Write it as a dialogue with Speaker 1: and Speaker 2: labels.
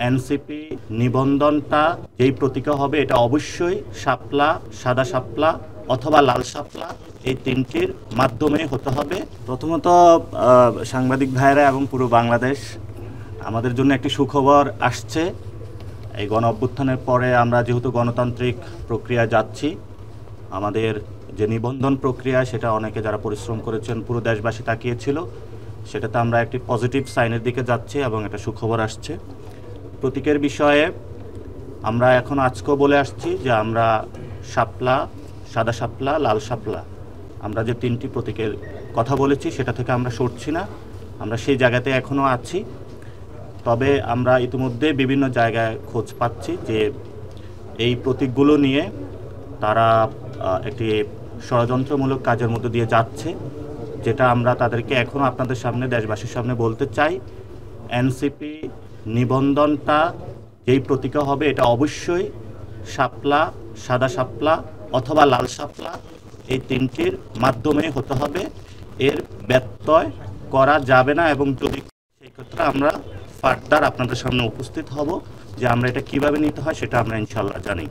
Speaker 1: NCP নিবন্ধনটা যেই প্রতীকে হবে এটা অবশ্যই শাপলা, সাদা শাপলা অথবা লাল শাপলা, এই তিনটির মাধ্যমে হতে হবে। প্রথমত সাংবাদিক ভাইরা এবং পুরো বাংলাদেশ, আমাদের জন্য একটি সুখবর আসছে। এই গণ অভ্যুত্থানের পরে আমরা যেহেতু গণতান্ত্রিক প্রক্রিয়া যাচ্ছি, আমাদের যে নিবন্ধন প্রক্রিয়া সেটা অনেকে যারা পরিশ্রম করেছেন পুরো দেশবাসী তাকিয়েছিল, সেটাতে আমরা একটি পজিটিভ সাইনের দিকে যাচ্ছি এবং একটা সুখবর আসছে। প্রতীকের বিষয়ে আমরা এখন আজকেও বলে আসছি যে আমরা শাপলা, সাদা শাপলা, লাল শাপলা, আমরা যে তিনটি প্রতীকের কথা বলেছি সেটা থেকে আমরা সরছি না, আমরা সেই জায়গাতে এখনও আছি। তবে আমরা ইতিমধ্যে বিভিন্ন জায়গায় খোঁজ পাচ্ছি যে এই প্রতীকগুলো নিয়ে তারা একটি ষড়যন্ত্রমূলক কাজের মধ্যে দিয়ে যাচ্ছে, যেটা আমরা তাদেরকে এখনও আপনাদের সামনে, দেশবাসীর সামনে বলতে চাই। এনসিপি নিবন্ধনটা যেই প্রতীকে হবে এটা অবশ্যই শাপলা, সাদা শাপলা অথবা লাল শাপলা, এই তিনটির মাধ্যমে হতে হবে। এর ব্যত্যয় করা যাবে না এবং যদি সেই ক্ষেত্রে আমরা ফার্দার আপনাদের সামনে উপস্থিত হব যে আমরা এটা কিভাবে নিতে হয় সেটা আমরা ইনশাল্লাহ জানি।